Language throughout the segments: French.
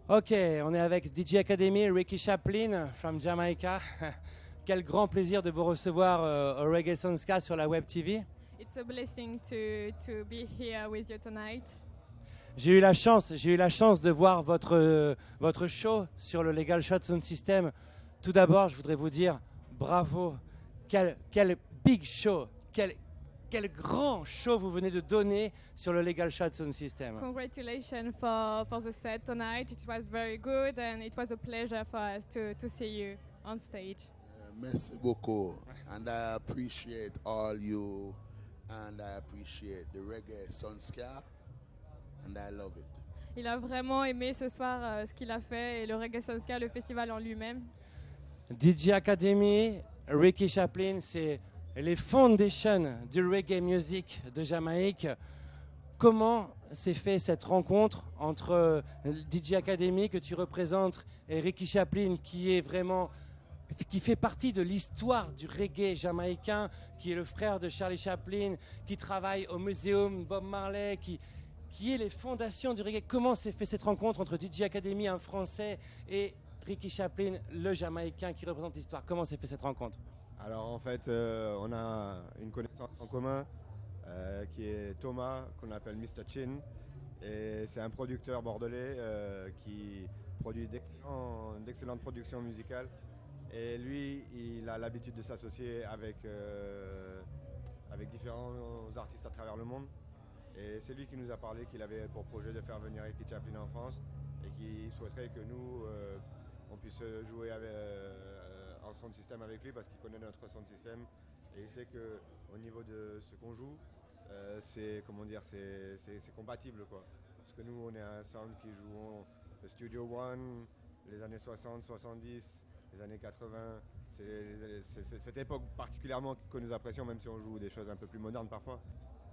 Ok, on est avec DJ Academy, Ricky Chaplin from Jamaica. Quel grand plaisir de vous recevoir au Reggae Sunska sur la Web TV. It's a blessing to be here with you tonight. J'ai eu la chance de voir votre show sur le Legal Shot Sound System. Tout d'abord, je voudrais vous dire bravo. Quel big show, quel grand show vous venez de donner sur le Legal Shot Sound System. Congratulations for the set tonight. It was very good and it was a pleasure for us to see you on stage. Merci beaucoup, and I appreciate all you, and I appreciate the Reggae Sunska, and I love it. Il a vraiment aimé ce soir ce qu'il a fait et le Reggae Sunska, le festival en lui-même. DJ Academy, Ricky Chaplin, c'est les foundations du reggae music de Jamaïque. Comment s'est fait cette rencontre entre DJ Academy que tu représentes et Ricky Chaplin qui fait partie de l'histoire du reggae jamaïcain, qui est le frère de Charlie Chaplin, qui travaille au muséum Bob Marley, qui est les fondations du reggae. Comment s'est fait cette rencontre entre DJ Academy, un Français, et Ricky Chaplin, le Jamaïcain qui représente l'histoire? Comment s'est fait cette rencontre? Alors en fait, on a une connaissance en commun qui est Thomas, qu'on appelle Mr. Chin. Et c'est un producteur bordelais qui produit d'excellentes productions musicales. Et lui, il a l'habitude de s'associer avec différents artistes à travers le monde. Et c'est lui qui nous a parlé qu'il avait pour projet de faire venir Ricky Chaplin en France et qu'il souhaiterait que nous, on puisse jouer en sound system avec lui parce qu'il connaît notre sound system et il sait qu'au niveau de ce qu'on joue, c'est compatible, quoi. Parce que nous, on est un sound qui joue le Studio One, les années 60, 70, les années 80. C'est cette époque particulièrement que nous apprécions, même si on joue des choses un peu plus modernes parfois.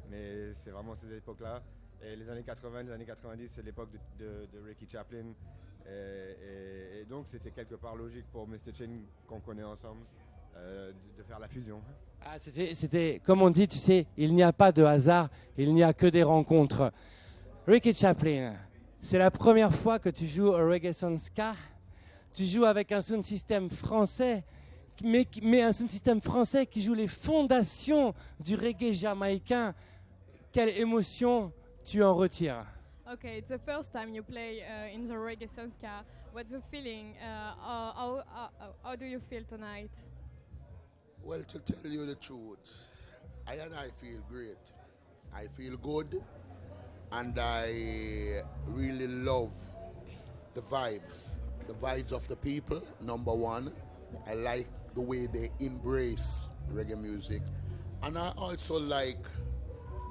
Mais c'est vraiment ces époques-là. Et les années 80, les années 90, c'est l'époque de Ricky Chaplin. Et donc c'était quelque part logique pour Mr. Chen, qu'on connaît ensemble, de faire la fusion. Ah, c'était, comme on dit, tu sais, il n'y a pas de hasard, il n'y a que des rencontres. Ricky Chaplin, c'est la première fois que tu joues au Reggae Sunska. Tu joues avec un sound system français, mais un sound system français qui joue les fondations du reggae jamaïcain. Quelle émotion tu en retires? Okay, it's the first time you play in the Reggae Sunska. What's the feeling? How do you feel tonight? Well, to tell you the truth, I feel great. I feel good, and I really love the vibes of the people, number one. I like the way they embrace reggae music, and I also like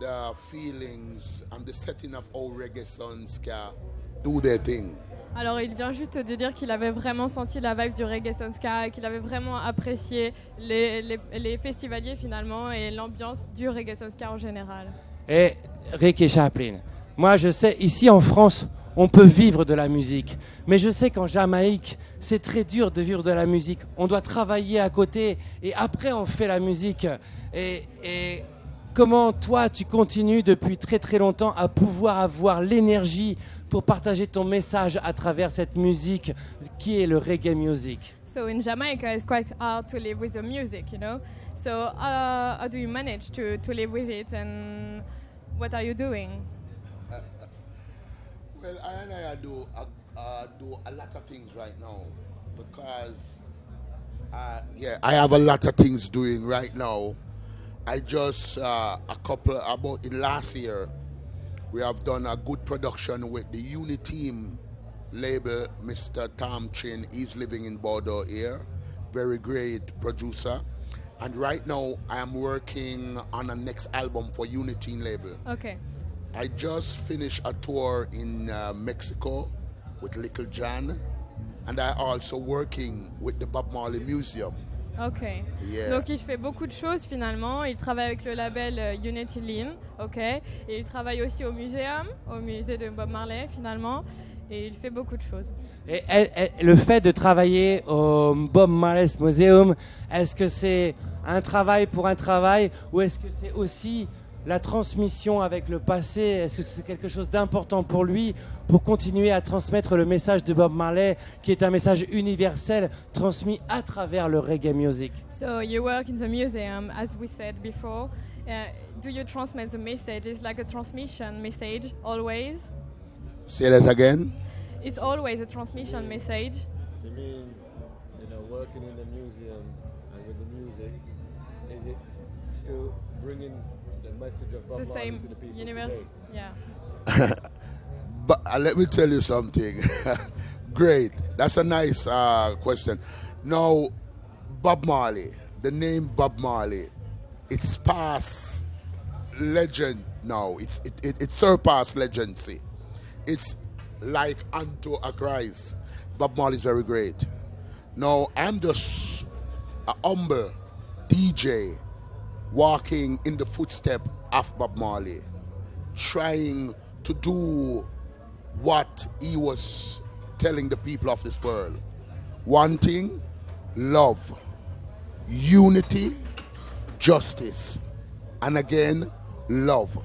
the feelings and the setting of how Reggae Sunska do their thing. Alors il vient juste de dire qu'il avait vraiment senti la vibe du Reggae Sunska et qu'il avait vraiment apprécié les festivaliers finalement et l'ambiance du Reggae Sunska en général. Et Ricky Chaplin, moi je sais, ici en France, on peut vivre de la musique. Mais je sais qu'en Jamaïque, c'est très dur de vivre de la musique. On doit travailler à côté et après on fait la musique. Et comment toi, tu continues depuis très très longtemps à pouvoir avoir l'énergie pour partager ton message à travers cette musique qui est le reggae music? So in Jamaica, it's quite hard to live with the music, you know. So how do you manage to live with it, and what are you doing? Well, I do a lot of things right now because I have a lot of things doing right now. I just about in last year, we have done a good production with the Uniteam label. Mr. Tom Chin, he's living in Bordeaux here, very great producer. And right now, I am working on a next album for Uniteam label. Okay. I just finished a tour in Mexico with Little John, and I also working with the Bob Marley Museum. Ok. Yeah. Donc il fait beaucoup de choses finalement. Il travaille avec le label Unity Lean, ok. Et il travaille aussi au muséum, au musée de Bob Marley finalement. Et il fait beaucoup de choses. Et le fait de travailler au Bob Marley's Museum, est-ce que c'est un travail pour un travail ou est-ce que c'est aussi la transmission avec le passé, est-ce que c'est quelque chose d'important pour lui pour continuer à transmettre le message de Bob Marley, qui est un message universel transmis à travers le reggae music? So you work in the museum, as we said before. Do you transmit the message? It's like a transmission message, always? Say that again. It's always a transmission message. You mean, working in the museum and with the music, is it still bringing the message of Bob The Marley same to the people universe? today? Yeah. But let me tell you something. Great. That's a nice question. Now, Bob Marley, the name Bob Marley, it's past legend now. It surpassed legacy. It's like unto a Christ. Bob Marley is very great. Now, I'm just a humble DJ walking in the footsteps of Bob Marley, trying to do what he was telling the people of this world. Wanting love, unity, justice, and again, love.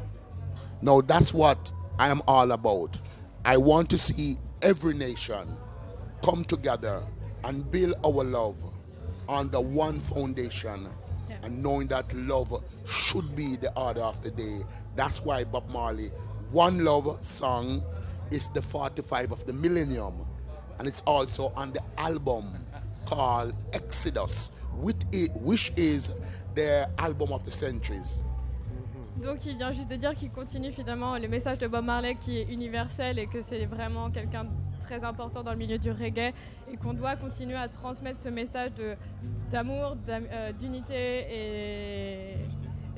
Now that's what I am all about. I want to see every nation come together and build our love under one foundation, and knowing that love should be the order of the day. That's why Bob Marley One Love song is the 45 of the millennium, and it's also on the album called Exodus, which is the album of the centuries. Donc il vient juste de dire qu'il continue finalement le message de Bob Marley qui est universel et que c'est vraiment quelqu'un de très important dans le milieu du reggae et qu'on doit continuer à transmettre ce message d'amour, d'unité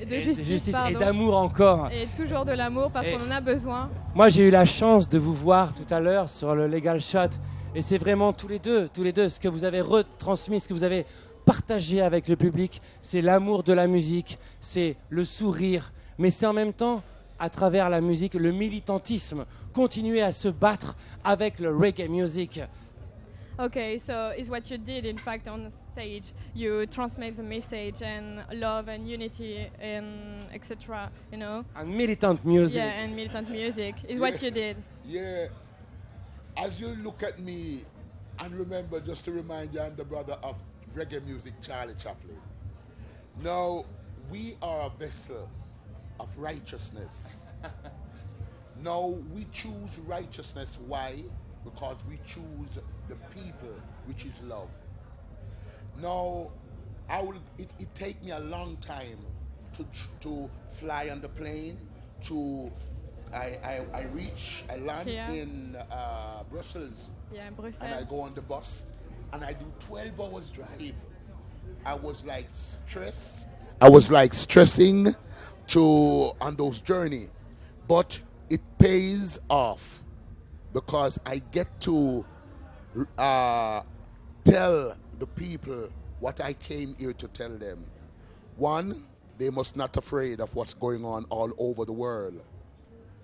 et de justice, et d'amour encore. Et toujours de l'amour parce qu'on en a besoin. Moi j'ai eu la chance de vous voir tout à l'heure sur le Legal Shot et c'est vraiment tous les deux ce que vous avez retransmis, ce que vous avez partagé avec le public, c'est l'amour de la musique, c'est le sourire, mais c'est en même temps, à travers la musique, le militantisme, continuer à se battre avec le reggae music. Okay, so it's what you did in fact on stage. You transmit the message and love and unity and etc. You know. And militant music. Yeah, and militant music is what you did. Yeah. As you look at me, and remember, just to remind you, I'm the brother of reggae music, Charlie Chaplin. Now, we are a vessel of righteousness. Now, we choose righteousness. Why? Because we choose the people, which is love. Now, it take me a long time to fly on the plane. I land in Brussels. Yeah, Brussels. And I go on the bus. And I do 12 hours drive. I was like stressing on those journey, but it pays off because I get to tell the people what I came here to tell them. One, they must not be afraid of what's going on all over the world,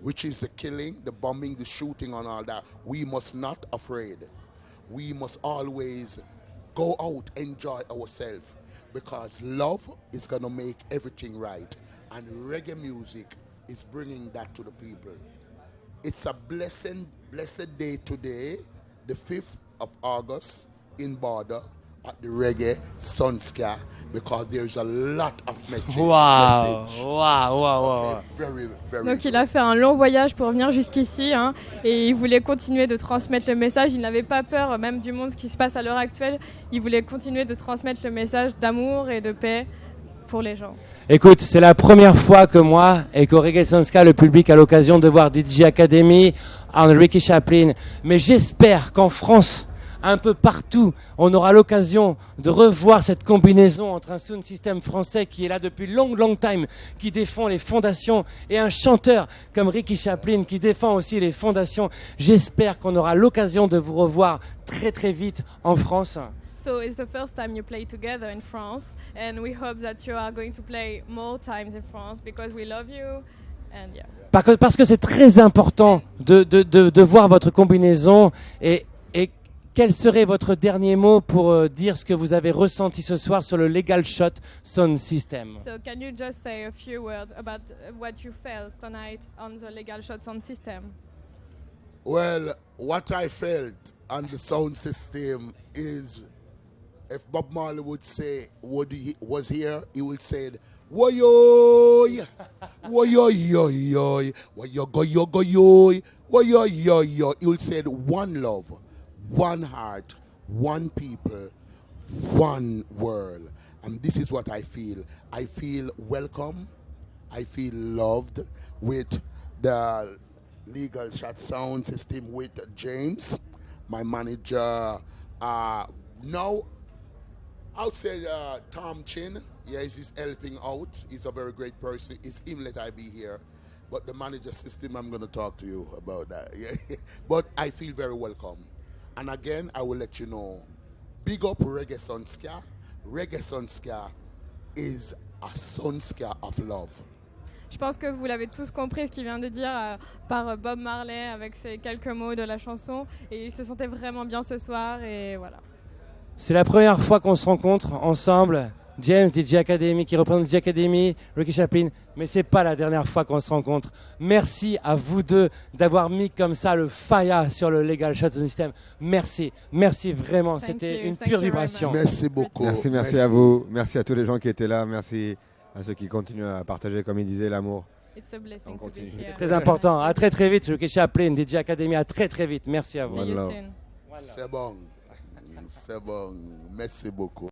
which is the killing, the bombing, the shooting, and all that. We must not be afraid. We must always go out, enjoy ourselves, because love is going to make everything right. And reggae music is bringing that to the people. It's a blessed day today, the 5th of August in Bordeaux at the Reggae Sunscar, because there's a lot of message. Wow. Okay, very, very Donc good. il a fait un long voyage pour venir jusqu'ici et il voulait continuer de transmettre le message. Il n'avait pas peur même du monde qui se passe à l'heure actuelle. Il voulait continuer de transmettre le message d'amour et de paix pour les gens. Écoute, c'est la première fois que moi et qu'au Reggae Sunska, le public a l'occasion de voir DJ Academy en Ricky Chaplin. Mais j'espère qu'en France, un peu partout, on aura l'occasion de revoir cette combinaison entre un sound system français qui est là depuis long time, qui défend les fondations, et un chanteur comme Ricky Chaplin qui défend aussi les fondations. J'espère qu'on aura l'occasion de vous revoir très vite en France. So it's the first time you play together in France, and we hope that you are going to play more times in France because we love you, and yeah. Parce que c'est très important de voir votre combinaison et Quel serait votre dernier mot pour dire ce que vous avez ressenti ce soir sur le Legal Shot Sound System? So can you just say a few words about what you felt tonight on the Legal Shot sound system? Well, what I felt on the sound system is, if Bob Marley would say was here, he would say, "Woyoy, woyoyoyoy, woyogoyogoyoy, woyoyoyoy." He would say, "One love, one heart, one people, one world." And this is what I feel. I feel welcome. I feel loved with the Legal Shot sound system with James, my manager. Now, I would say Tom Chin. Yes, he's helping out. He's a very great person. It's him let I be here. But the manager system, I'm going to talk to you about that. Yeah. But I feel very welcome. And again, I will let you know, big up Reggae Sunska. Reggae Sunska is a Sunska of love. Je pense que vous l'avez tous compris ce qu'il vient de dire par Bob Marley avec ces quelques mots de la chanson. Et il se sentait vraiment bien ce soir et voilà. C'est la première fois qu'on se rencontre ensemble. James, DJ Academy, qui représente DJ Academy, Ricky Chaplin, mais c'est pas la dernière fois qu'on se rencontre. Merci à vous deux d'avoir mis comme ça le faya sur le Legal Shot System. Merci, merci vraiment, c'était une pure vibration. Merci beaucoup. Merci à vous, merci à tous les gens qui étaient là, merci à ceux qui continuent à partager, comme il disait, l'amour. It's a blessing On to be continue. here. Très important. À très très vite, Ricky Chaplin, DJ Academy, à très très vite. Merci à vous. See you One love. soon. C'est bon. C'est bon. Merci beaucoup.